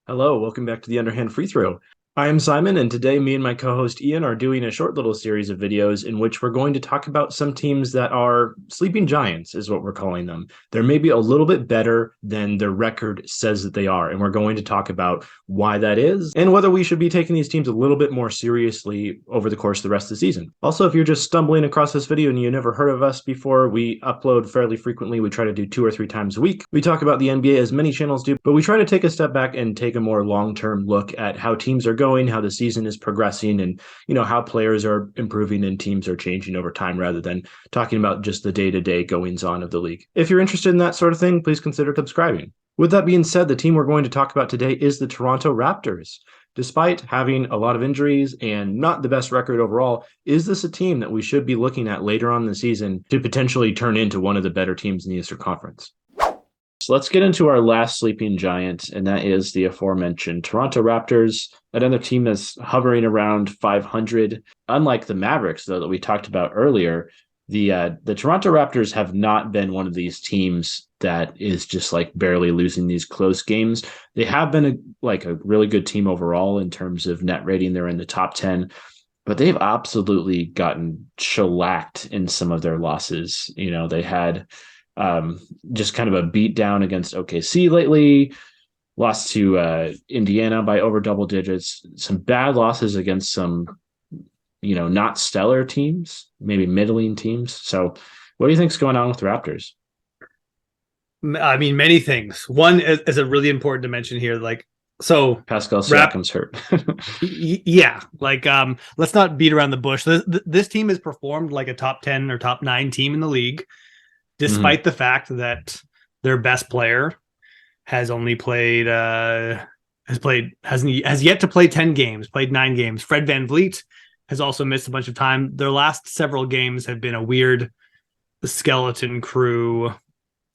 Hello, welcome back to the Underhand Free Throw. I am Simon, and today me and my co-host Ian are doing a short little series of videos in which we're going to talk about some teams that are sleeping giants, is what we're calling them. They're maybe a little bit better than their record says that they are, and we're going to talk about why that is and whether we should be taking these teams a little bit more seriously over the course of the rest of the season. Also, if you're just stumbling across this video and you never heard of us before, we upload fairly frequently. We try to do 2 or 3 times a week. We talk about the NBA as many channels do, but we try to take a step back and take a more long-term look at how teams are going, how the season is progressing, and how players are improving and teams are changing over time, rather than talking about just the day-to-day goings on of the league. If you're interested in that sort of thing, please consider subscribing. With that being said, the team we're going to talk about today is the Toronto Raptors. Despite having a lot of injuries and not the best record overall, is this a team that we should be looking at later on in the season to potentially turn into one of the better teams in the Eastern Conference? So let's get into our last sleeping giant, and that is the aforementioned Toronto Raptors, another team that's hovering around 500. Unlike the Mavericks, though, that we talked about earlier, the Toronto Raptors have not been one of these teams that is just like barely losing these close games. They have been a really good team overall in terms of net rating. They're in the top 10, but they've absolutely gotten shellacked in some of their losses. They had just kind of a beat down against OKC lately, lost to Indiana by over double digits, some bad losses against some, not stellar teams, maybe middling teams. So what do you think's going on with the Raptors? I mean, many things. One is a really important to mention here. Pascal Siakam's hurt. Yeah. Let's not beat around the bush. This team has performed like a top 10 or top 9 team in the league, despite the fact that their best player has only played has yet to play 10 games, played 9 games. Fred VanVleet has also missed a bunch of time. Their last several games have been a weird skeleton crew.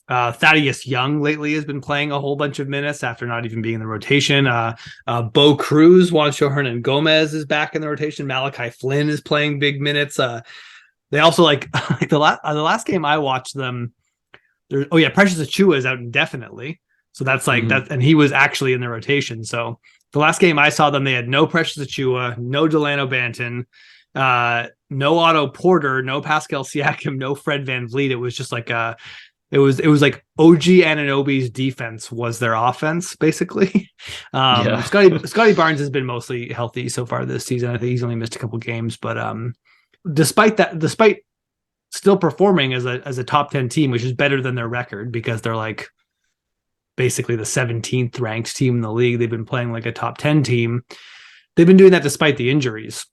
Thaddeus Young lately has been playing a whole bunch of minutes after not even being in the rotation. Bo Cruz, Juancho Hernan-Gomez is back in the rotation. Malachi Flynn is playing big minutes. They also like the last game I watched them. Precious Achiuwa is out indefinitely, so that's that, and he was actually in the rotation. So the last game I saw them, they had no Precious Achiuwa, no Delano Banton, no Otto Porter, no Pascal Siakam, no Fred VanVleet. It was just like it was like OG Anunoby's defense was their offense, basically. Scotty Barnes has been mostly healthy so far this season. I think he's only missed a couple games, but despite still performing as a top 10 team, which is better than their record because they're like basically the 17th ranked team in the league. They've been playing like a top 10 team. They've been doing that despite the injuries.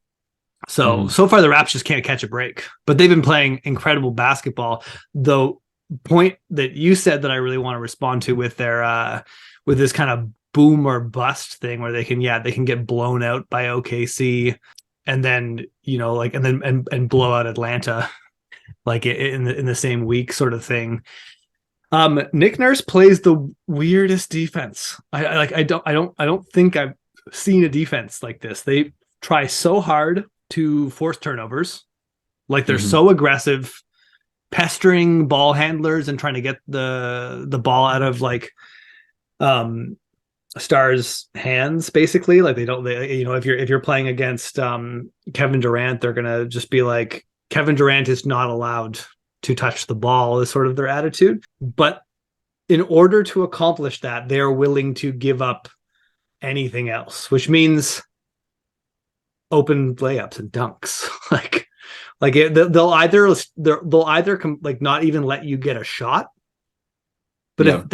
So far the Raps just can't catch a break, but they've been playing incredible basketball. Though point that you said that I really want to respond to with their with this kind of boom or bust thing where they can get blown out by OKC and then and blow out Atlanta like in the same week sort of thing. Nick Nurse plays the weirdest defense. I don't think I've seen a defense like this. They try so hard to force turnovers, like they're so aggressive, pestering ball handlers and trying to get the ball out of Stars' hands, basically. Like if you're playing against Kevin Durant, they're gonna just be like, Kevin Durant is not allowed to touch the ball, is sort of their attitude. But in order to accomplish that, they're willing to give up anything else, which means open layups and dunks. They'll either not even let you get a shot, but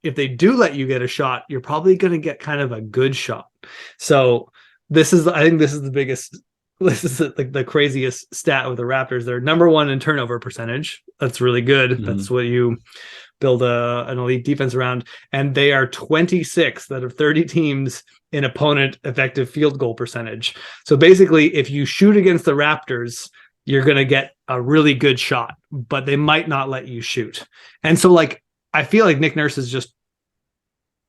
if they do let you get a shot, you're probably going to get kind of a good shot. So I think this is the biggest. This is the craziest stat with the Raptors. They're number 1 in turnover percentage. That's really good. That's what you build an elite defense around. And they are 26th out of 30 teams in opponent effective field goal percentage. So basically, if you shoot against the Raptors, you're going to get a really good shot, but they might not let you shoot. And so I feel like Nick Nurse is just,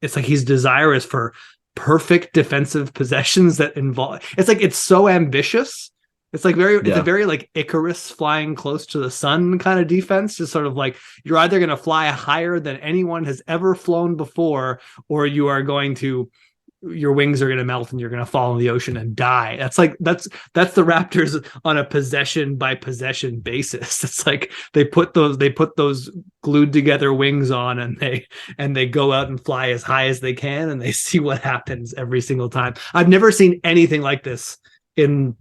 it's like he's desirous for perfect defensive possessions that involve, it's so ambitious. It's a very like Icarus flying close to the sun kind of defense. Just sort of like you're either going to fly higher than anyone has ever flown before, or you are going to your wings are going to melt and you're going to fall in the ocean and die. That's the Raptors on a possession by possession basis. It's like they put those glued together wings on, and they go out and fly as high as they can, and they see what happens every single time. I've never seen anything like this in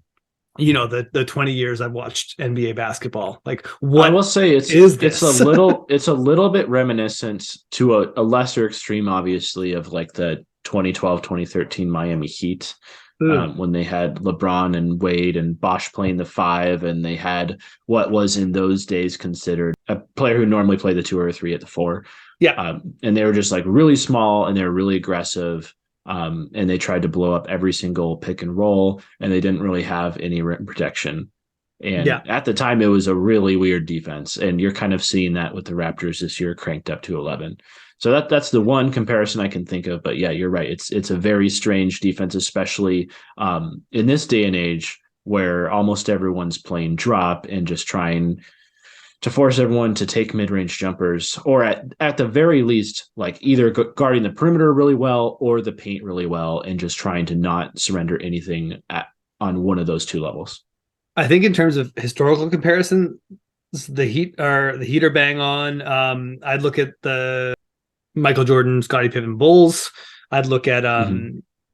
the 20 years I've watched NBA basketball. Like, what I will say it's a little bit reminiscent to a lesser extreme, obviously, of like the 2012-2013 Miami Heat, when they had LeBron and Wade and Bosh playing the 5, and they had what was in those days considered a player who normally played the 2 or 3 at the 4. Yeah. And they were just like really small, and they were really aggressive. And they tried to blow up every single pick and roll, and they didn't really have any rim protection. And at the time, it was a really weird defense. And you're kind of seeing that with the Raptors this year, cranked up to 11. So that's the one comparison I can think of. But yeah, you're right. It's a very strange defense, especially in this day and age where almost everyone's playing drop and just trying to force everyone to take mid-range jumpers, or at the very least, like either guarding the perimeter really well or the paint really well, and just trying to not surrender anything on one of those two levels. I think in terms of historical comparison, the Heat are bang on. I'd look at the Michael Jordan, Scottie Pippen Bulls. I'd look at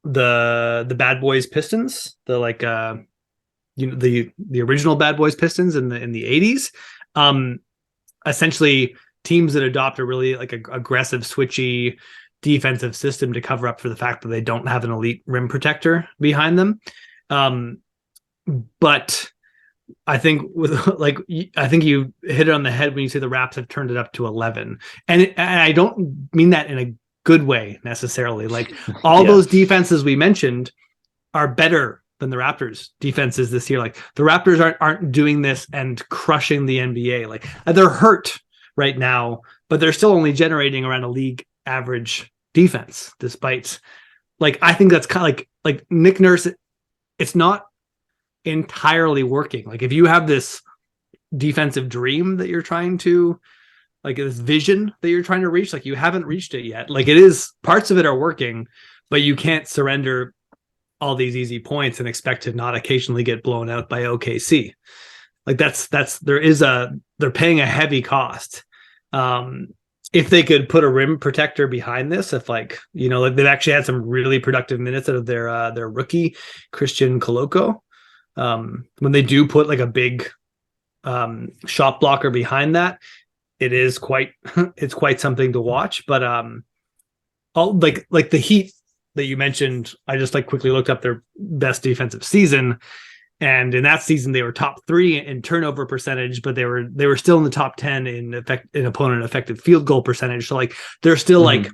the Bad Boys Pistons, the original Bad Boys Pistons in the 80s. Essentially teams that adopt a really like aggressive, switchy defensive system to cover up for the fact that they don't have an elite rim protector behind them. But I think I think you hit it on the head when you say the Raps have turned it up to 11, and I don't mean that in a good way necessarily. Like all those defenses we mentioned are better than the Raptors defenses this year. Like the Raptors aren't doing this and crushing the NBA. Like they're hurt right now, but they're still only generating around a league average defense, despite like, I think that's kind of like Nick Nurse. It's not entirely working. Like if you have this defensive dream that you're trying to, like this vision that you're trying to reach, like you haven't reached it yet. Like it is, parts of it are working, but you can't surrender all these easy points and expect to not occasionally get blown out by OKC. Like they're paying a heavy cost. If they could put a rim protector behind this, if like they've actually had some really productive minutes out of their rookie Christian Koloko. When they do put like a big shot blocker behind that, it's quite something to watch. But like the Heat that you mentioned, I just like quickly looked up their best defensive season, and in that season they were top 3 in turnover percentage, but they were still in the top 10 in opponent effective field goal percentage. So like they're still like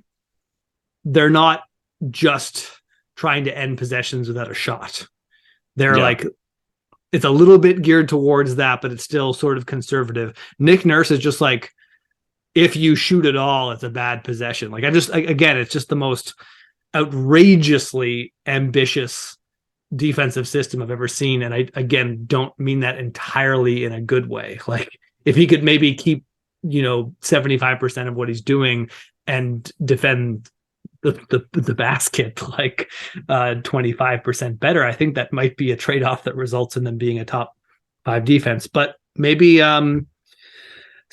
they're not just trying to end possessions without a shot. They're like, it's a little bit geared towards that, but it's still sort of conservative. Nick Nurse is just like, if you shoot at all, it's a bad possession. Like again, it's just the most outrageously ambitious defensive system I've ever seen. And I, again, don't mean that entirely in a good way. Like if he could maybe keep, 75% of what he's doing and defend the basket like 25% better, I think that might be a trade-off that results in them being a top 5 defense. But maybe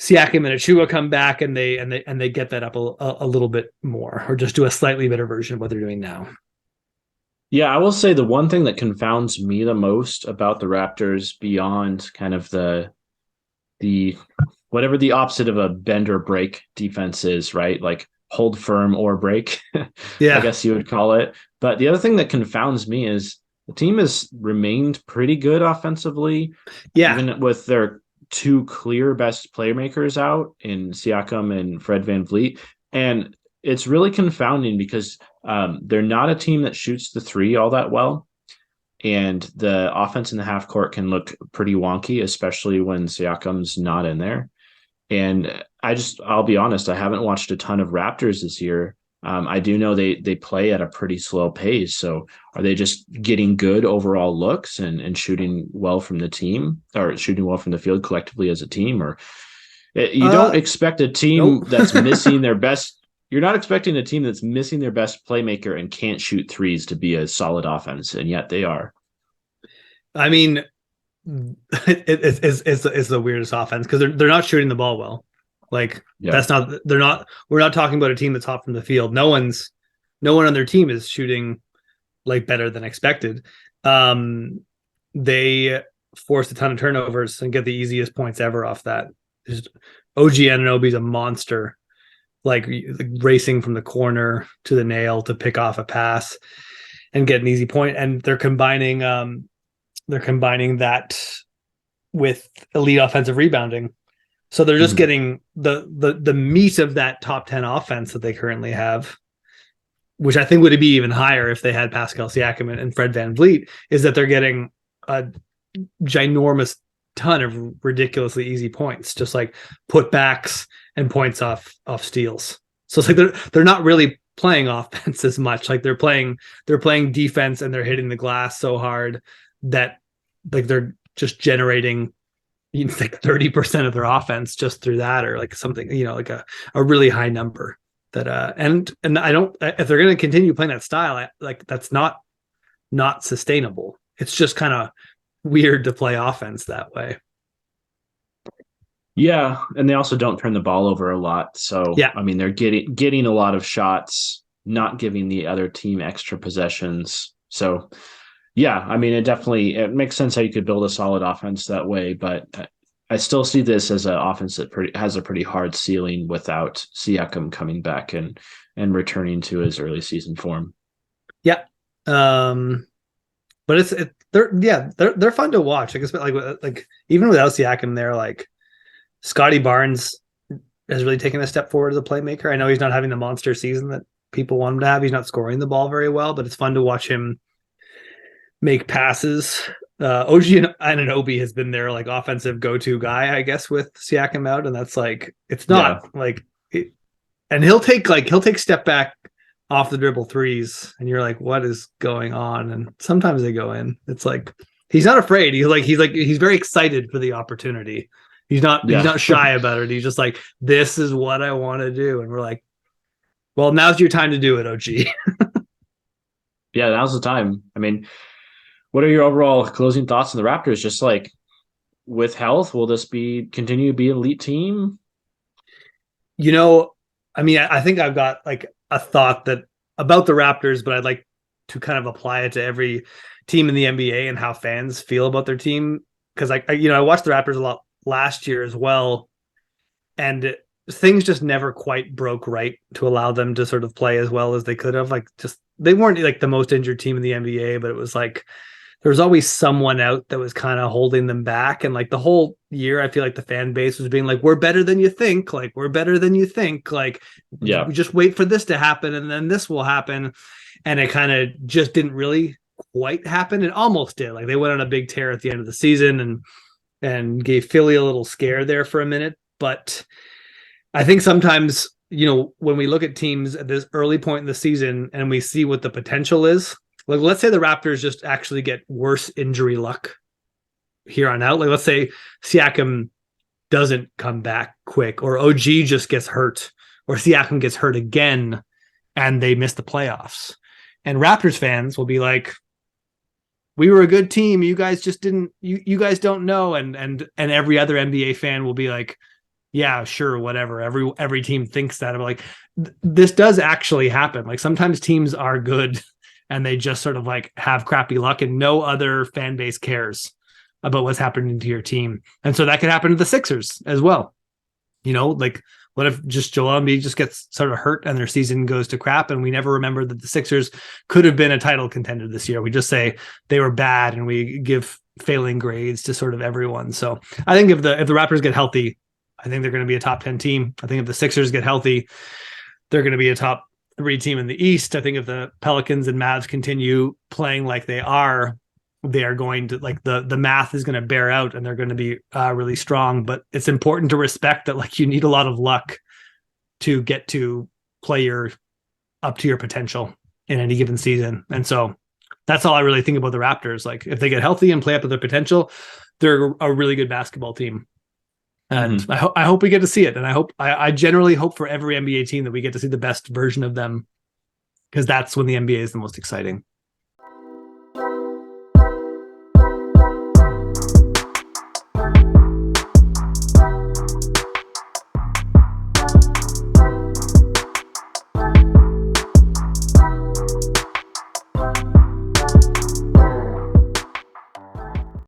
Siakam and Achua come back and they get that up a little bit more, or just do a slightly better version of what they're doing now. Yeah, I will say the one thing that confounds me the most about the Raptors, beyond kind of the whatever the opposite of a bend or break defense is, right? Like hold firm or break, I guess you would call it. But the other thing that confounds me is the team has remained pretty good offensively, even with their 2 clear best playmakers out in Siakam and Fred VanVleet. And it's really confounding because they're not a team that shoots the 3 all that well. And the offense in the half court can look pretty wonky, especially when Siakam's not in there. And I'll be honest, I haven't watched a ton of Raptors this year. I do know they play at a pretty slow pace. So are they just getting good overall looks and shooting well from the team, or shooting well from the field collectively as a team? Or you don't expect a team that's missing their best you're not expecting a team that's missing their best playmaker and can't shoot threes to be a solid offense, and yet they are. I mean, it's the weirdest offense because they're not shooting the ball well. Like Yeah. we're not talking about a team that's hot from the field. No one on their team is shooting like better than expected. They forced a ton of turnovers and get the easiest points ever off that. Just OG Anunoby's a monster, like racing from the corner to the nail to pick off a pass and get an easy point. And they're combining that with elite offensive rebounding. So they're just getting the meat of that top 10 offense that they currently have, which I think would be even higher if they had Pascal Siakam and Fred VanVleet, is that they're getting a ginormous ton of ridiculously easy points, just like putbacks and points off steals. So it's like they're not really playing offense as much. Like they're playing defense and they're hitting the glass so hard that like they're just generating like 30% of their offense just through that, or like something, like a really high number that and I don't, if they're going to continue playing that style, like that's not sustainable. It's just kind of weird to play offense that way. Yeah, and they also don't turn the ball over a lot. So yeah, I mean, they're getting a lot of shots, not giving the other team extra possessions. So yeah, I mean, it makes sense how you could build a solid offense that way, but I still see this as an offense that has a pretty hard ceiling without Siakam coming back and returning to his early season form. Yeah, but they're fun to watch. I guess like even without Siakam, they're like Scotty Barnes has really taken a step forward as a playmaker. I know he's not having the monster season that people want him to have. He's not scoring the ball very well, but it's fun to watch him make passes. OG Anunoby has been their like offensive go-to guy, I guess, with Siakam out, and that's like it's not and he'll take step back off the dribble threes, and you're like, what is going on? And sometimes they go in. It's like he's not afraid. He's very excited for the opportunity. He's not shy about it. He's just like, this is what I want to do, and we're like, well, now's your time to do it, OG. Yeah, now's the time. I mean, what are your overall closing thoughts on the Raptors? Just like with health, will this continue to be an elite team? I mean, I think I've got like a thought that about the Raptors, but I'd like to kind of apply it to every team in the NBA and how fans feel about their team. Because I watched the Raptors a lot last year as well, and things just never quite broke right to allow them to sort of play as well as they could have. Like, just they weren't like the most injured team in the NBA, but it was like there was always someone out that was kind of holding them back. And like the whole year, I feel like the fan base was being like, we're better than you think. Like, we're better than you think. Like, yeah, we just wait for this to happen and then this will happen. And it kind of just didn't really quite happen. It almost did. Like they went on a big tear at the end of the season and gave Philly a little scare there for a minute. But I think sometimes, when we look at teams at this early point in the season and we see what the potential is, like let's say the Raptors just actually get worse injury luck here on out. Like let's say Siakam doesn't come back quick, or OG just gets hurt, or Siakam gets hurt again and they miss the playoffs. And Raptors fans will be like, we were a good team. You guys just didn't, you guys don't know. And every other NBA fan will be like, yeah, sure, whatever. Every team thinks that. I'm like, this does actually happen. Like sometimes teams are good and they just sort of like have crappy luck and no other fan base cares about what's happening to your team. And so that could happen to the Sixers as well. Like what if just Joel Embiid just gets sort of hurt and their season goes to crap and we never remember that the Sixers could have been a title contender this year. We just say they were bad and we give failing grades to sort of everyone. So I think if the Raptors get healthy, I think they're going to be a top 10 team. I think if the Sixers get healthy, they're going to be a top 3 team in the East. I think if the Pelicans and Mavs continue playing like they are going to, like, the math is going to bear out and they're going to be really strong. But it's important to respect that, like, you need a lot of luck to get to play up to your potential in any given season. And so that's all I really think about the Raptors. Like, if they get healthy and play up to their potential, they're a really good basketball team. And I hope we get to see it. And I generally hope for every NBA team that we get to see the best version of them, because that's when the NBA is the most exciting.